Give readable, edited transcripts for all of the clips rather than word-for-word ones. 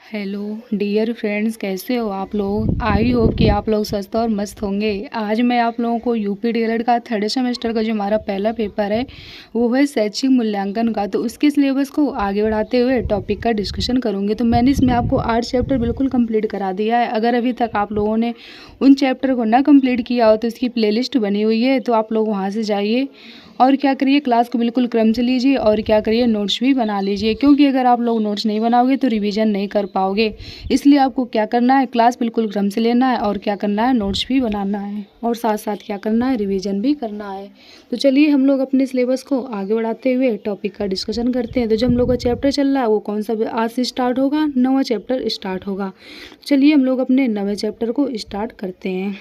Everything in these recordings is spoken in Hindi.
हेलो डियर फ्रेंड्स, कैसे हो आप लोग। आई होप कि आप लोग स्वस्थ और मस्त होंगे। आज मैं आप लोगों को यूपी डीएलएड का थर्ड सेमेस्टर का जो हमारा पहला पेपर है वो है शैक्षिक मूल्यांकन का। तो उसके सिलेबस को आगे बढ़ाते हुए टॉपिक का डिस्कशन करूंगी। तो मैंने इसमें आपको 8 चैप्टर बिल्कुल कंप्लीट करा दिया है। अगर अभी तक आप लोगों ने उन चैप्टर को ना कंप्लीट किया हो तो इसकी प्लेलिस्ट बनी हुई है, तो आप लोग वहाँ से जाइए और क्या करिए, क्लास को बिल्कुल क्रम से लीजिए और क्या करिए, नोट्स भी बना लीजिए। क्योंकि अगर आप लोग नोट्स नहीं बनाओगे तो रिवीजन नहीं कर पाओगे। इसलिए आपको क्या करना है, क्लास बिल्कुल क्रम से लेना है और क्या करना है, नोट्स भी बनाना है और साथ साथ क्या करना है, रिवीजन भी करना है। तो चलिए हम लोग अपने सिलेबस को आगे बढ़ाते हुए टॉपिक का डिस्कशन करते हैं। तो जो हम लोग का चैप्टर चल रहा है वो कौन सा आज से स्टार्ट होगा, 9वां चैप्टर स्टार्ट होगा। चलिए हम लोग अपने 9वें चैप्टर को स्टार्ट करते हैं।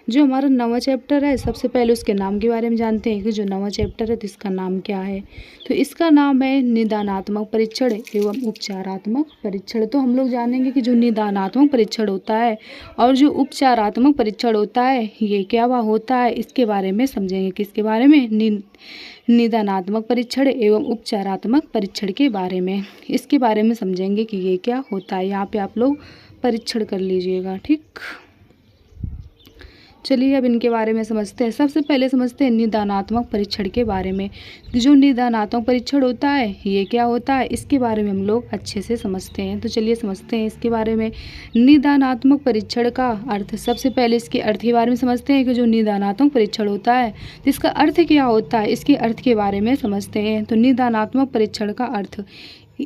जो हमारा 9वां चैप्टर है, सबसे पहले उसके नाम के बारे में जानते हैं कि जो 9वां चैप्टर है तो इसका नाम क्या है। तो इसका नाम है निदानात्मक परीक्षण एवं उपचारात्मक परीक्षण। तो हम लोग जानेंगे कि जो निदानात्मक परीक्षण होता है और जो उपचारात्मक परीक्षण होता है ये क्या हुआ होता है, इसके बारे में समझेंगे। किसके बारे में, निदानात्मक परीक्षण एवं उपचारात्मक परीक्षण के बारे में। इसके बारे में समझेंगे कि ये क्या होता है। यहाँ पे आप लोग परीक्षण कर लीजिएगा, ठीक। चलिए अब इनके बारे में समझते हैं। सबसे पहले समझते हैं निदानात्मक परीक्षण के बारे में। जो निदानात्मक परीक्षण होता है ये क्या होता है, इसके बारे में हम लोग अच्छे से समझते हैं। तो चलिए समझते हैं इसके बारे में। निदानात्मक परीक्षण का अर्थ, सबसे पहले इसके अर्थ के बारे में समझते हैं कि जो निदानात्मक परीक्षण होता है तो इसका अर्थ क्या होता है, इसके अर्थ के बारे में समझते हैं। तो निदानात्मक परीक्षण का अर्थ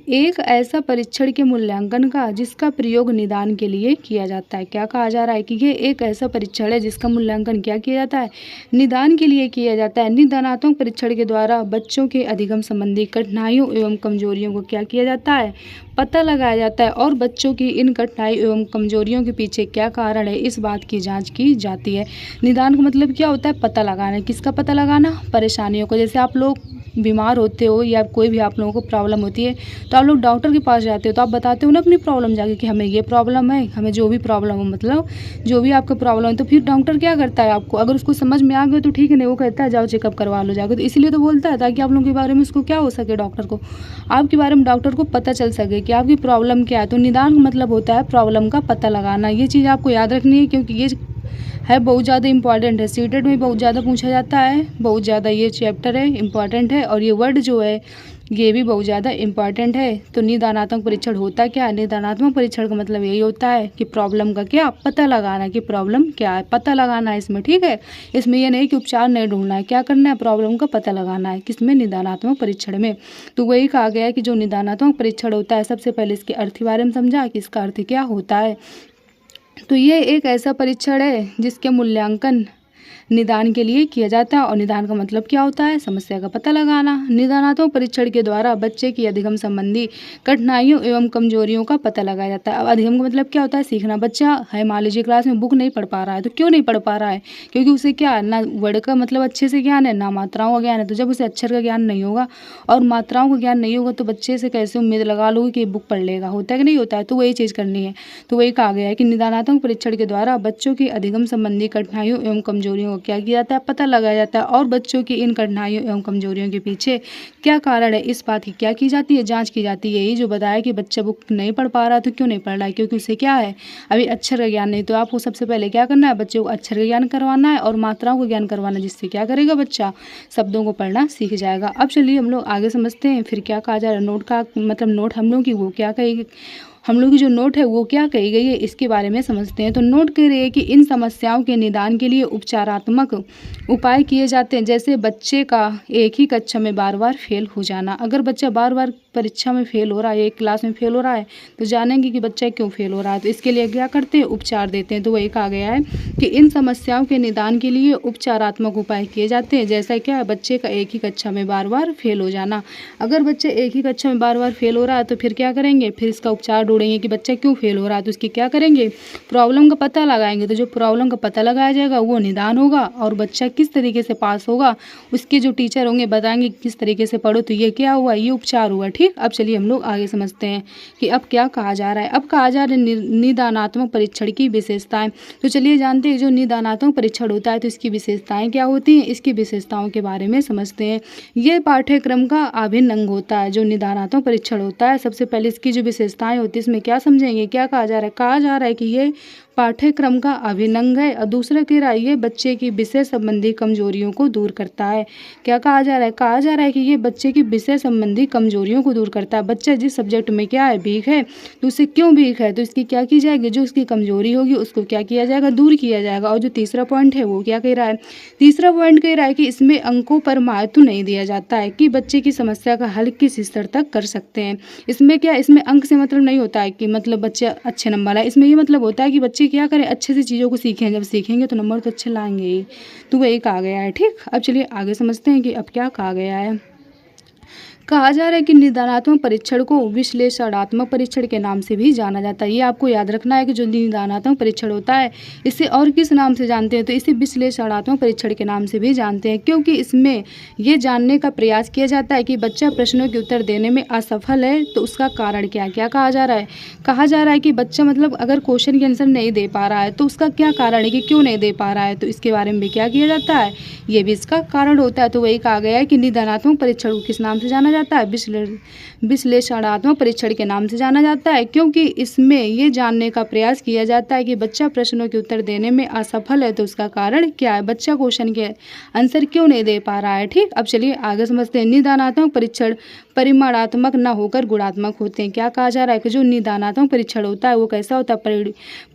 एक ऐसा परीक्षण के मूल्यांकन का जिसका प्रयोग निदान के लिए किया जाता है। क्या कहा जा रहा है कि ये एक ऐसा परीक्षण है जिसका मूल्यांकन क्या किया जाता है, निदान के लिए किया जाता है। निदानात्मक परीक्षण के द्वारा बच्चों के अधिगम संबंधी कठिनाइयों एवं कमजोरियों को क्या किया जाता है, पता लगाया जाता है और बच्चों की इन कठिनाई एवं कमजोरियों के पीछे क्या कारण है इस बात की जांच की जाती है। निदान का मतलब क्या होता है, पता लगाना। किसका पता लगाना, परेशानियों को। जैसे आप लोग बीमार होते हो या कोई भी आप लोगों को प्रॉब्लम होती है तो आप लोग डॉक्टर के पास जाते हो तो आप बताते हो ना अपनी प्रॉब्लम जाके कि हमें ये प्रॉब्लम है, हमें जो भी प्रॉब्लम हो, मतलब जो भी आपका प्रॉब्लम है। तो फिर डॉक्टर क्या करता है, आपको अगर उसको समझ में आ गया तो ठीक है, नहीं वो कहता है जाओ चेकअप करवा लो जाकर। तो इसलिए तो बोलता है ताकि आप लोगों के बारे में उसको क्या हो सके, डॉक्टर को आपके बारे में डॉक्टर को पता चल सके कि आपकी प्रॉब्लम क्या है। तो निदान का मतलब होता है प्रॉब्लम का पता लगाना। ये चीज़ आपको याद रखनी है क्योंकि ये है बहुत ज़्यादा इंपॉर्टेंट है। सीटेट में बहुत ज़्यादा पूछा जाता है, बहुत ज़्यादा ये चैप्टर है इंपॉर्टेंट है और ये वर्ड जो है ये भी बहुत ज़्यादा इंपॉर्टेंट है। तो निदानात्मक परीक्षण होता क्या है, निदानात्मक परीक्षण का मतलब यही होता है कि प्रॉब्लम का क्या पता लगाना, कि प्रॉब्लम क्या है, पता लगाना है इसमें, ठीक है। इसमें यह नहीं कि उपचार नहीं ढूंढना है, क्या करना है, प्रॉब्लम का पता लगाना है। किसमें, निदानात्मक परीक्षण में। तो वही कहा गया है कि जो निदानात्मक परीक्षण होता है, सबसे पहले इसके अर्थ के बारे में समझा कि इसका अर्थ क्या होता है। तो ये एक ऐसा परीक्षण है जिसके मूल्यांकन निदान के लिए किया जाता है। और निदान का मतलब क्या होता है, समस्या का पता लगाना। निदानात्मक परीक्षण के द्वारा बच्चे की अधिगम संबंधी कठिनाइयों एवं कमजोरियों का पता लगाया जाता है। अब अधिगम का मतलब क्या होता है, सीखना। बच्चा है, मान लीजिए क्लास में बुक नहीं पढ़ पा रहा है, तो क्यों नहीं पढ़ पा रहा है, क्योंकि उसे क्या ना वर्ड का मतलब अच्छे से ज्ञान है, ना मात्राओं का ज्ञान है। तो जब उसे अक्षर का ज्ञान नहीं होगा और मात्राओं का ज्ञान नहीं होगा तो बच्चे से कैसे उम्मीद लगा लोगे कि बुक पढ़ लेगा, होता है कि नहीं होता है। तो वही चीज़ करनी है। तो वही कहा गया है कि निदानात्मक परीक्षण के द्वारा बच्चों की अधिगम संबंधी कठिनाइयों एवं कमजोरियों को क्या किया जाता है, पता लगाया जाता है और बच्चों की इन कठिनाइयों एवं कमजोरियों के पीछे क्या कारण है इस बात की क्या की जाती है, जांच की जाती है। यही जो बताया कि बच्चा बुक नहीं पढ़ पा रहा है तो क्यों नहीं पढ़ रहा है, क्योंकि उसे क्या है, अभी अक्षर का ज्ञान नहीं। तो आपको सबसे पहले क्या करना है, बच्चे को अक्षर का ज्ञान करवाना है और मात्राओं का ज्ञान करवाना है, जिससे क्या करेगा बच्चा, शब्दों को पढ़ना सीख जाएगा। अब चलिए हम लोग आगे समझते हैं फिर क्या कहा जा रहा है। नोट का मतलब नोट हम लोग की वो क्या कहेगी, हम लोग की जो नोट है वो क्या कही गई है इसके बारे में समझते हैं। तो नोट कह रही है कि इन समस्याओं के निदान के लिए उपचारात्मक उपाय किए जाते हैं। जैसे बच्चे का एक ही कक्षा में बार बार फेल हो जाना। अगर बच्चा बार बार परीक्षा में फेल हो रहा है, एक क्लास में फेल हो रहा है, तो जानेंगे कि बच्चा क्यों फेल हो रहा है। तो इसके लिए क्या करते हैं, उपचार देते हैं। तो वही कहा गया है कि इन समस्याओं के निदान के लिए उपचारात्मक उपाय किए जाते हैं। जैसा क्या है, बच्चे का एक ही कक्षा में बार बार फेल हो जाना। अगर बच्चे एक ही कक्षा में बार बार फेल हो रहा है तो फिर क्या करेंगे, फिर इसका उपचार ढूंढेंगे कि बच्चा क्यों फेल हो रहा है। तो उसकी क्या करेंगे, प्रॉब्लम का पता लगाएंगे। तो जो प्रॉब्लम का पता लगाया जाएगा वो निदान होगा और बच्चा किस तरीके से पास होगा उसके जो टीचर होंगे बताएंगे किस तरीके से पढ़ो। तो ये क्या हुआ, ये उपचार हुआ, ठीक। अब चलिए हम लोग आगे समझते हैं कि अब क्या कहा जा रहा है। अब कहा जा रहा है निदानात्मक परीक्षण की विशेषताएं। तो चलिए जानते हैं जो निदानात्मक परीक्षण होता है तो इसकी विशेषताएं क्या होती हैं, इसकी विशेषताओं के बारे में समझते हैं। ये पाठ्यक्रम का अभिन्न अंग होता है जो निदानात्मक परीक्षण होता है। सबसे पहले इसकी जो विशेषताएं होती है इसमें क्या समझेंगे, क्या कहा जा रहा है। कहा जा रहा है कि ये पाठ्यक्रम का अभिन्न है। और दूसरा कह रहा है ये बच्चे की विषय संबंधी कमजोरियों को दूर करता है। क्या कहा जा रहा है, कहा जा रहा है कि ये बच्चे की विषय संबंधी कमजोरियों को दूर करता है। बच्चा जिस सब्जेक्ट में क्या है, वीक है, तो उससे क्यों वीक है, तो इसकी क्या की जाएगी, जो उसकी कमजोरी होगी उसको क्या किया जाएगा, दूर किया जाएगा। और जो तीसरा पॉइंट है वो क्या कह रहा है, तीसरा पॉइंट कह रहा है कि इसमें अंकों पर महत्व नहीं दिया जाता है कि बच्चे की समस्या का हल किस स्तर तक कर सकते हैं। इसमें क्या, इसमें अंक से मतलब नहीं होता है कि मतलब बच्चे अच्छे नंबर आए, इसमें ये मतलब होता है कि बच्चे क्या करें, अच्छे से चीज़ों को सीखें। जब सीखेंगे तो नंबर तो अच्छे लाएंगे ही। तो वही कहा गया है। ठीक, अब चलिए आगे समझते हैं कि अब क्या कहा गया है। कहा जा रहा है कि निदानात्मक परीक्षण को विश्लेषणात्मक परीक्षण के नाम से भी जाना जाता है। ये आपको याद रखना है कि जो निदानात्मक परीक्षण होता है इसे और किस नाम से जानते हैं, तो इसे विश्लेषणात्मक परीक्षण के नाम से भी जानते हैं, क्योंकि इसमें ये जानने का प्रयास किया जाता है कि बच्चा प्रश्नों के उत्तर देने में असफल है तो उसका कारण क्या है। क्या कहा जा रहा है, कहा जा रहा है कि बच्चा मतलब अगर क्वेश्चन के आंसर नहीं दे पा रहा है तो उसका क्या कारण है कि क्यों नहीं दे पा रहा है, तो इसके बारे में भी क्या किया जाता है, ये भी इसका कारण होता है। तो वही कहा गया है कि निदानात्मक परीक्षण को किस नाम से जाना जाता है, विश्लेषणात्मक परीक्षण के नाम से जाना जाता है, क्योंकि इसमें ये जानने का प्रयास किया जाता है कि बच्चा प्रश्नों के उत्तर देने में असफल है तो उसका कारण क्या है, बच्चा क्वेश्चन के आंसर क्यों नहीं दे पा रहा है। ठीक, अब चलिए आगे समझते हैं। निदानात्मक परीक्षण परिमाणात्मक न होकर गुणात्मक होते हैं। क्या कहा जा रहा है कि जो निदानात्मक परीक्षण होता है वो कैसा होता है,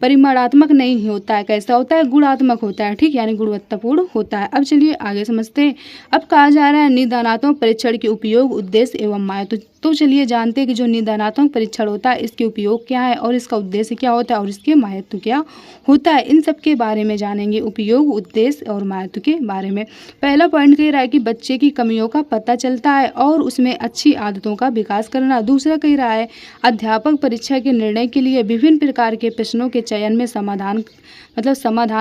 परिमाणात्मक नहीं होता है, कैसा होता है, गुणात्मक होता है। ठीक, यानी गुणवत्तापूर्ण होता है। अब चलिए आगे समझते हैं। अब कहा जा रहा है निदानात्मक परीक्षण के उपयोग, उद्देश्य एवं महत्व। तो चलिए जानते हैं कि जो निदानात्मक परीक्षण होता है इसके उपयोग क्या है और इसका उद्देश्य क्या होता है और इसके महत्व क्या होता है, इन सब के बारे में जानेंगे, उपयोग, उद्देश्य और महत्व के बारे में। पहला पॉइंट कह रहा है कि बच्चे की कमियों का पता चलता है और उसमें अच्छी आदतों का विकास करना। दूसरा कह रहा है अध्यापक परीक्षा के निर्णय के लिए विभिन्न प्रकार के प्रश्नों के चयन में समाधान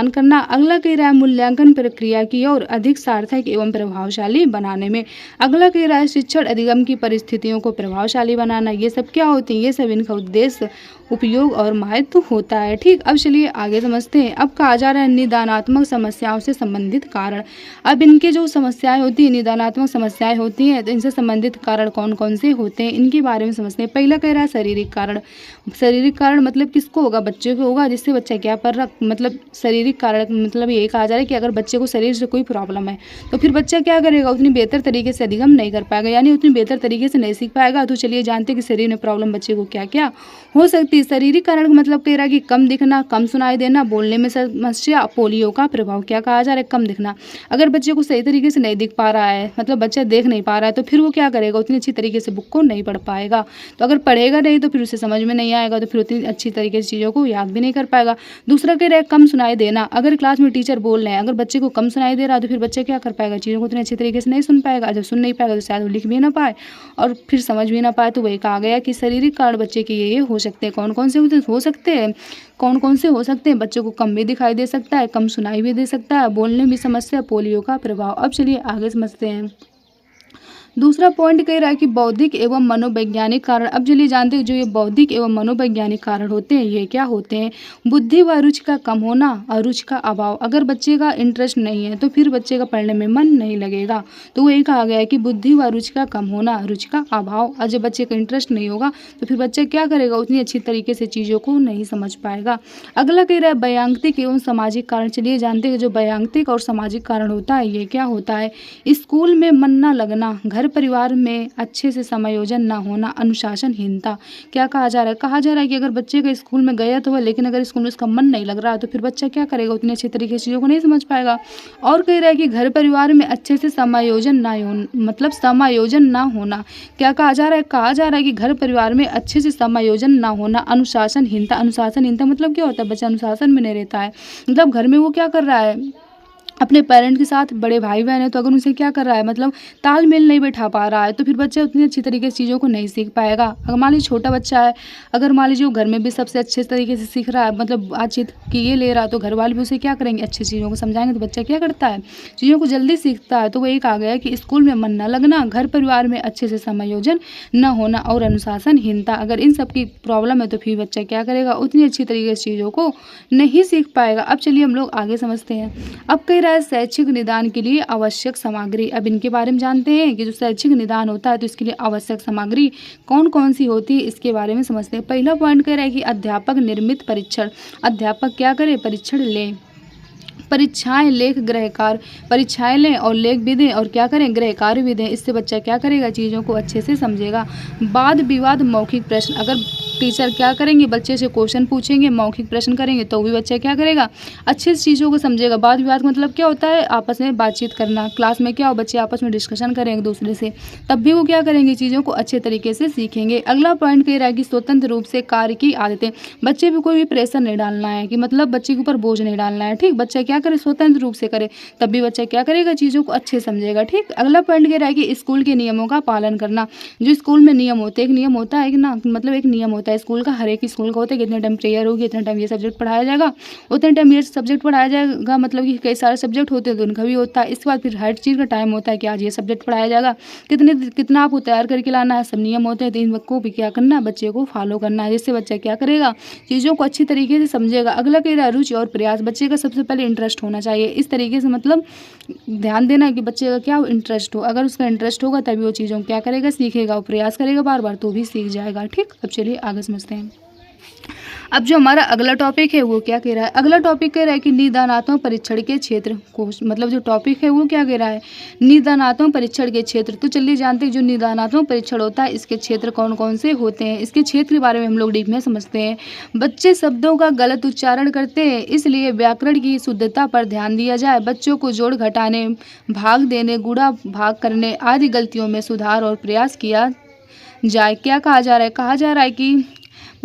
करना। अगला कह रहा है मूल्यांकन प्रक्रिया की और अधिक सार्थक एवं प्रभावशाली बनाने में। अगला कह रहा है शिक्षण अधिगम की परिस्थितियों को प्रभावशाली बनाना। ये सब क्या होती हैं, ये सब इनका उद्देश्य, उपयोग और महत्व होता है। ठीक, अब चलिए आगे समझते हैं। अब कहा जा रहा है निदानात्मक समस्याओं से संबंधित कारण। अब इनके जो समस्याएं होती हैं, निदानात्मक समस्याएं होती हैं, तो इनसे संबंधित कारण कौन कौन से होते हैं इनके बारे में समझते हैं। पहला कह रहा है शारीरिक कारण। शारीरिक कारण मतलब किसको होगा, बच्चे को होगा, जिससे बच्चा क्या पर रख मतलब शारीरिक कारण मतलब ये कहा जा रहा है कि अगर बच्चे को शरीर से कोई प्रॉब्लम है तो फिर बच्चा क्या करेगा, उतनी बेहतर तरीके से अधिगम नहीं कर पाएगा, यानी उतनी बेहतर तरीके से नहीं सीख पाएगा। तो चलिए जानते हैं कि शरीर में प्रॉब्लम बच्चे को क्या क्या हो सकती है। शारीरिक कारण का मतलब कह रहा है कि कम दिखना, कम सुनाई देना, बोलने में समस्या, पोलियो का प्रभाव। क्या कहा जा रहा है, कम दिखना। अगर बच्चे को सही तरीके से नहीं दिख पा रहा है, मतलब बच्चा देख नहीं पा रहा है, तो फिर वो क्या करेगा, उतनी अच्छी तरीके से बुक को नहीं पढ़ पाएगा। तो अगर पढ़ेगा नहीं तो फिर उसे समझ में नहीं आएगा, तो फिर उतनी अच्छी तरीके से चीज़ों को याद भी नहीं कर पाएगा। दूसरा कह रहा है कम सुनाई देना। अगर क्लास में टीचर बोल रहे हैं, अगर बच्चे को कम सुनाई दे रहा है तो फिर बच्चा क्या कर पाएगा, चीज़ों को उतने अच्छी तरीके से नहीं सुन पाएगा। जब सुन नहीं पाएगा तो शायद वो लिख भी ना पाए और फिर समझ भी ना पाए। तो वही कहा गया कि शारीरिक कारण बच्चे के ये हो सकते हैं। कौन कौन से हो सकते हैं, कौन कौन से हो सकते हैं, बच्चों को कम भी दिखाई दे सकता है, कम सुनाई भी दे सकता है, बोलने में समस्या, पोलियो का प्रभाव। अब चलिए आगे समझते हैं। दूसरा पॉइंट कह रहा है कि बौद्धिक एवं मनोवैज्ञानिक कारण। अब चलिए जानते हैं जो ये बौद्धिक एवं मनोवैज्ञानिक कारण होते हैं ये क्या होते हैं। बुद्धि व रुचि का कम होना और रुचि का अभाव। अगर बच्चे का इंटरेस्ट नहीं है तो फिर बच्चे का पढ़ने में मन नहीं लगेगा। तो वही कहा गया है कि बुद्धि व रुचि का कम होना, रुचि का अभाव। और जब बच्चे का इंटरेस्ट नहीं होगा तो फिर बच्चा क्या करेगा, उतनी अच्छी तरीके से चीज़ों को नहीं समझ पाएगा। अगला कह रहा है वैयक्तिक एवं सामाजिक कारण। चलिए जानते हैं जो वैयक्तिक और सामाजिक कारण होता है ये क्या होता है। स्कूल में मन न लगना, घर परिवार में अच्छे से समायोजन ना होना, अनुशासनहीनता। क्या कहा जा रहा है, कहा जा रहा है कि अगर बच्चे का स्कूल में गया तो वह, लेकिन अगर स्कूल में उसका मन नहीं लग रहा तो फिर बच्चा क्या करेगा, उतनी अच्छी तरीके से चीज़ों को नहीं समझ पाएगा। और कह रहा है कि घर परिवार में अच्छे से समायोजन ना हो, मतलब समायोजन ना होना। क्या कहा जा रहा है, कहा जा रहा है कि घर परिवार में अच्छे से समायोजन ना होना, अनुशासनहीनता। अनुशासनहीनता मतलब क्या होता है, बच्चा अनुशासन में नहीं रहता है, मतलब घर में वो क्या कर रहा है, अपने पेरेंट के साथ, बड़े भाई बहन है तो अगर उनसे क्या कर रहा है, मतलब तालमेल नहीं बैठा पा रहा है तो फिर बच्चा उतनी अच्छी तरीके से चीज़ों को नहीं सीख पाएगा। अगर मान लीजिए छोटा बच्चा है, अगर मान लीजिए वो घर में भी सबसे अच्छे तरीके से सीख रहा है, मतलब बातचीत की ये ले रहा है, तो घर वाले भी उसे क्या करेंगे, अच्छी चीज़ों को समझाएंगे तो बच्चा क्या करता है, चीज़ों को जल्दी सीखता है। तो वही कहा गया है कि स्कूल में मन न लगना, घर परिवार में अच्छे से समायोजन न होना और अनुशासनहीनता। अगर इन सब की प्रॉब्लम है तो फिर बच्चा क्या करेगा, उतनी अच्छी तरीके से चीज़ों को नहीं सीख पाएगा। अब चलिए हम लोग आगे समझते हैं। अब कह रहा है शैक्षिक निदान के लिए आवश्यक सामग्री। अब इनके बारे में जानते हैं कि जो शैक्षिक निदान होता है तो इसके लिए आवश्यक सामग्री कौन कौन सी होती है, इसके बारे में समझते हैं। पहला पॉइंट कह रहा है कि अध्यापक निर्मित परीक्षण। अध्यापक क्या करे, परीक्षण लें, परीक्षाएं लेख गृह कार्य, परीक्षाएं लें और लेख भी दें और क्या करें, गृह कार्य भी दें। इससे बच्चा क्या करेगा, चीज़ों को अच्छे से समझेगा। वाद विवाद मौखिक प्रश्न, अगर टीचर क्या करेंगे, बच्चे से क्वेश्चन पूछेंगे, मौखिक प्रश्न करेंगे तो भी बच्चा क्या करेगा, अच्छे से चीज़ों को समझेगा। वाद विवाद मतलब क्या होता है, आपस में बातचीत करना। क्लास में क्या हो, बच्चे आपस में डिस्कशन करेंगे दूसरे से, तब भी वो क्या करेंगे, चीज़ों को अच्छे तरीके से सीखेंगे। अगला पॉइंट कह रहा है कि स्वतंत्र रूप से कार्य की आदतें। बच्चे पे कोई भी प्रेशर नहीं डालना है कि मतलब बच्चे के ऊपर बोझ नहीं डालना है, ठीक। बच्चा क्या करे, स्वतंत्र रूप से करे, तब भी बच्चा क्या करेगा, चीज़ों को अच्छे समझेगा, ठीक। अगला पॉइंट कह रहा है कि स्कूल के नियमों का पालन करना। जो स्कूल में नियम होते हैं, एक नियम होता है कि ना, मतलब एक नियम होता है स्कूल का, हर एक स्कूल का होता है कि इतने टाइम प्रेयर होगी, इतने टाइम ये सब्जेक्ट पढ़ाया जाएगा, उतने टाइम ये सब्जेक्ट पढ़ाया जाएगा। मतलब कि कई सारे सब्जेक्ट होते हैं तो उनका भी होता है। इसके बाद फिर हर चीज़ का टाइम होता है कि आज ये सब्जेक्ट पढ़ाया जाएगा, कितना आपको तैयार करके लाना है, सब नियम होते हैं। तो इन को भी क्या करना है, बच्चे को फॉलो करना है, जिससे बच्चा क्या करेगा, चीज़ों को अच्छी तरीके से समझेगा। अगला कह रहा है रुचि और प्रयास। बच्चे का सबसे पहले इंटरेस्ट होना चाहिए। इस तरीके से मतलब ध्यान देना है कि बच्चे का क्या इंटरेस्ट हो। अगर उसका इंटरेस्ट होगा तभी वो चीज़ों को क्या करेगा, सीखेगा। और प्रयास करेगा बार बार तो भी सीख जाएगा, ठीक। अब चलिए आगे समझते हैं। अब जो हमारा अगला टॉपिक है वो क्या कह रहा है, अगला टॉपिक कह रहा है कि निदानात्मक परीक्षण के क्षेत्र को, मतलब जो टॉपिक है वो क्या कह रहा है, निदानात्मक परीक्षण के क्षेत्र। तो चलिए जानते हैं जो निदानात्मक परीक्षण होता है इसके क्षेत्र कौन कौन से होते हैं। इसके क्षेत्र के बारे में हम लोग डीप में समझते हैं। बच्चे शब्दों का गलत उच्चारण करते हैं, इसलिए व्याकरण की शुद्धता पर ध्यान दिया जाए। बच्चों को जोड़ घटाने, भाग देने, गुणा भाग करने आदि गलतियों में सुधार और प्रयास किया जाए। क्या कहा जा रहा है, कहा जा रहा है कि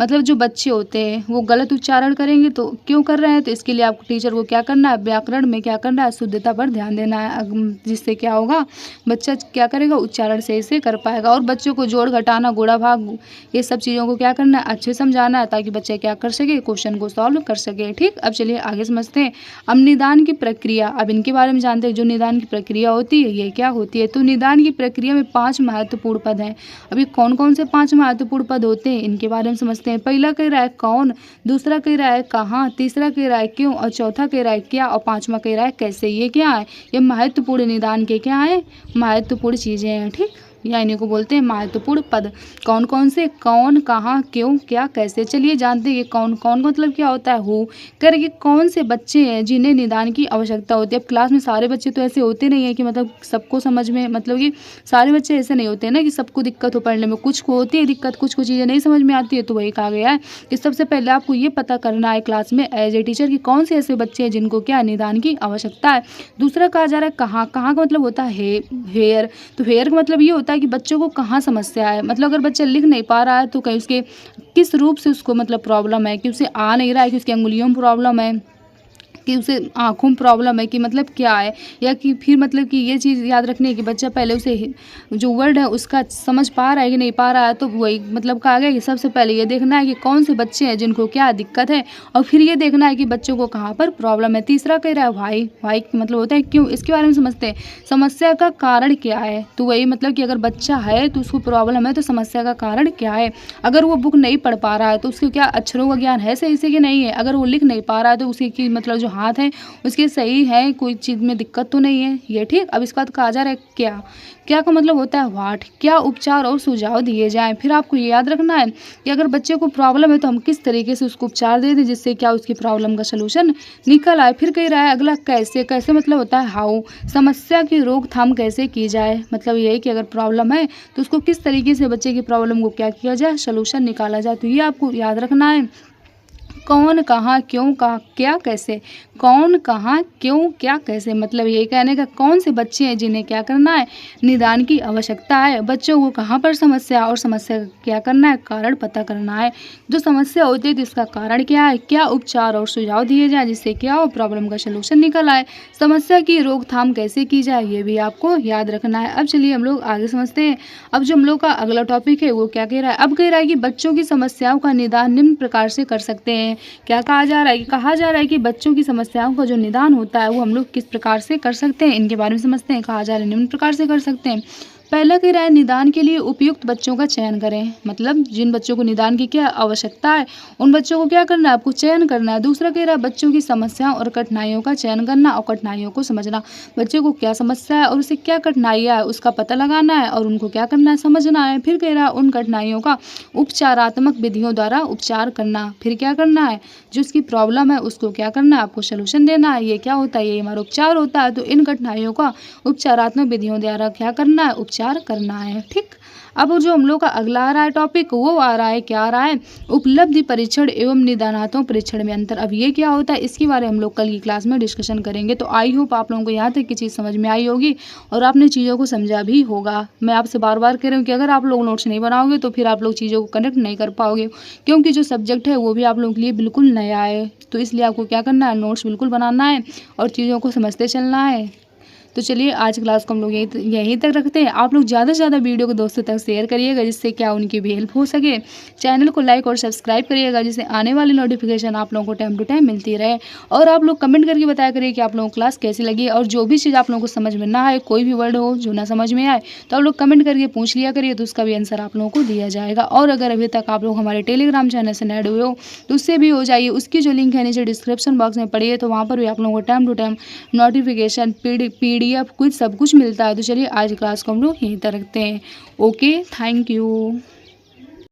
मतलब जो बच्चे होते हैं वो गलत उच्चारण करेंगे तो क्यों कर रहे हैं, तो इसके लिए आपको टीचर को क्या करना है, व्याकरण में क्या करना है, शुद्धता पर ध्यान देना है। जिससे क्या होगा, बच्चा क्या करेगा, उच्चारण सही से कर पाएगा। और बच्चों को जोड़ घटाना, गुणा भाग, ये सब चीज़ों को क्या करना है, अच्छे समझाना है, ताकि बच्चे क्या कर सके, क्वेश्चन को सॉल्व कर सके, ठीक। अब चलिए आगे समझते हैं। अब निदान की प्रक्रिया, अब इनके बारे में जानते हैं। जो निदान की प्रक्रिया होती है ये क्या होती है, तो निदान की प्रक्रिया में 5 महत्वपूर्ण पद हैं। अभी कौन कौन से 5 महत्वपूर्ण पद होते हैं इनके बारे में समझते हैं। पहला कह रहा है कौन, दूसरा कह रहा है कहाँ, तीसरा कह रहा है क्यों, और चौथा कह रहा है क्या, और पांचवा कह रहा है कैसे। ये क्या है, ये महत्वपूर्ण निदान के क्या है, महत्वपूर्ण चीजें हैं, ठीक। या इन्हीं को बोलते हैं महत्वपूर्ण पद। कौन कौन से, कौन, कहाँ, क्यों, क्या, कैसे। चलिए जानते हैं कौन कौन मतलब क्या होता है, हु करके कौन से बच्चे हैं जिन्हें निदान की आवश्यकता होती है। अब क्लास में सारे बच्चे तो ऐसे होते नहीं है कि मतलब सबको समझ में, मतलब कि सारे बच्चे ऐसे नहीं होते हैं ना कि सबको दिक्कत हो पढ़ने में। कुछ को होती है दिक्कत, कुछ को चीज़ें नहीं समझ में आती है। तो वही कहा गया है कि सबसे पहले आपको ये पता करना है क्लास में एज ए टीचर कि कौन से ऐसे बच्चे हैं जिनको क्या निदान की आवश्यकता है। दूसरा कहा जा रहा है कहाँ, कहाँ का मतलब होता है हेयर। तो हेयर का मतलब ये होता है कि बच्चों को कहाँ समस्या है, मतलब अगर बच्चा लिख नहीं पा रहा है तो कहीं उसके किस रूप से उसको मतलब प्रॉब्लम है, कि उसे आ नहीं रहा है, कि उसकी अंगुलियों में प्रॉब्लम है, कि उसे आँखों में प्रॉब्लम है, कि मतलब क्या है। या कि फिर मतलब कि ये चीज़ याद रखनी है कि बच्चा पहले उसे जो वर्ड है उसका समझ पा रहा है कि नहीं पा रहा है। तो वही मतलब कहा गया कि सबसे पहले ये देखना है कि कौन से बच्चे हैं जिनको क्या दिक्कत है, और फिर ये देखना है कि बच्चों को कहाँ पर प्रॉब्लम है। तीसरा कह रहा है वाई, वाई मतलब होता है क्यों। इसके बारे में समझते हैं, समस्या का कारण क्या है। तो वही मतलब कि अगर बच्चा है तो उसको प्रॉब्लम है तो समस्या का कारण क्या है। अगर वो बुक नहीं पढ़ पा रहा है तो उसको क्या अक्षरों का ज्ञान है सही से कि नहीं है। अगर वो लिख नहीं पा रहा है तो उसकी मतलब जो हाथ है उसके सही है, कोई चीज़ में दिक्कत तो नहीं है, ये ठीक। अब इसके बाद कहा जा रहा है क्या, क्या का मतलब होता है व्हाट, क्या उपचार और सुझाव दिए जाएं। फिर आपको ये याद रखना है कि अगर बच्चे को प्रॉब्लम है तो हम किस तरीके से उसको उपचार दे दें जिससे क्या उसकी प्रॉब्लम का सलूशन निकल आए। फिर कह रहा है अगला कैसे, कैसे मतलब होता है हाउ, समस्या की रोकथाम कैसे की जाए। मतलब यही कि अगर प्रॉब्लम है तो उसको किस तरीके से बच्चे की प्रॉब्लम को क्या किया जाए, सलूशन निकाला जाए। तो ये आपको याद रखना है। कौन, कहाँ, क्यों, कहाँ, क्या, कैसे। कौन, कहाँ, क्यों, क्या, कैसे, मतलब यही कहने का कौन से बच्चे हैं जिन्हें क्या करना है, निदान की आवश्यकता है। बच्चों को कहाँ पर समस्या, और समस्या का क्या करना है, कारण पता करना है। जो समस्या होती है तो इसका कारण क्या है, क्या उपचार और सुझाव दिए जाए जिससे क्या हो, प्रॉब्लम का सलूशन निकल आए। समस्या की रोकथाम कैसे की जाए ये भी आपको याद रखना है। अब चलिए हम लोग आगे समझते हैं। अब जो हम लोग का अगला टॉपिक है वो क्या कह रहा है, अब कह रहा है कि बच्चों की समस्याओं का निदान निम्न प्रकार से कर सकते हैं। क्या कहा जा रहा है, कहा जा रहा है कि बच्चों की समस्याओं का जो निदान होता है वो हम लोग किस प्रकार से कर सकते हैं, इनके बारे में समझते हैं। कहा जा रहा है निम्न प्रकार से कर सकते हैं। पहला कह रहा है निदान के लिए उपयुक्त बच्चों का चयन करें, मतलब जिन बच्चों को निदान की क्या आवश्यकता है उन बच्चों को क्या करना है, आपको चयन करना है। दूसरा कह रहा है बच्चों की समस्याओं और कठिनाइयों का चयन करना और कठिनाइयों को समझना। बच्चों को क्या समस्या है और उसे क्या कठिनाइयाँ है उसका पता लगाना है और उनको क्या करना है, समझना है। फिर कह रहा है उन कठिनाइयों का उपचारात्मक विधियों द्वारा उपचार करना। फिर क्या करना है, जो उसकी प्रॉब्लम है उसको क्या करना है, आपको सोल्यूशन देना है। ये क्या होता है, ये हमारा उपचार होता है। तो इन कठिनाइयों का उपचारात्मक विधियों द्वारा क्या करना है, उपचार करना है। ठीक। अब जो हम लोग का अगला आ रहा है टॉपिक वो आ रहा है, क्या आ रहा है, उपलब्धि परीक्षण एवं निदानात्मक परीक्षण में अंतर। अब ये क्या होता है इसके बारे में हम लोग कल की क्लास में डिस्कशन करेंगे। तो आई होप आप लोगों को यहाँ तक की चीज़ समझ में आई होगी और आपने चीज़ों को समझा भी होगा। मैं आपसे बार बार कह रही हूँ कि अगर आप लोग नोट्स नहीं बनाओगे तो फिर आप लोग चीज़ों को कनेक्ट नहीं कर पाओगे, क्योंकि जो सब्जेक्ट है वो भी आप लोगों के लिए बिल्कुल नया है। तो इसलिए आपको क्या करना है, नोट्स बिल्कुल बनाना है और चीज़ों को समझते चलना है। तो चलिए आज क्लास को हम लोग यहीं तक रखते हैं। आप लोग ज़्यादा से ज़्यादा वीडियो को दोस्तों तक शेयर करिएगा जिससे क्या उनकी भी हेल्प हो सके। चैनल को लाइक और सब्सक्राइब करिएगा जिससे आने वाली नोटिफिकेशन आप लोगों को टाइम टू टाइम मिलती रहे। और आप लोग कमेंट करके बताया करिए कि आप लोगों को क्लास कैसी लगी और जो भी चीज़ आप लोगों को समझ में ना आए, कोई भी वर्ड हो जो ना समझ में आए तो आप लोग कमेंट करके पूछ लिया करिए, तो उसका भी आंसर आप लोगों को दिया जाएगा। और अगर अभी तक आप लोग हमारे टेलीग्राम चैनल से ऐड हुए हो तो उससे भी हो जाइए। उसकी जो लिंक है नीचे डिस्क्रिप्शन बॉक्स में पड़ी है, तो वहाँ पर भी आप लोगों को time to time notification PDF कुछ सब कुछ मिलता है। तो चलिए आज क्लास को हम लोग यहीं तक रखते हैं। Okay, thank you.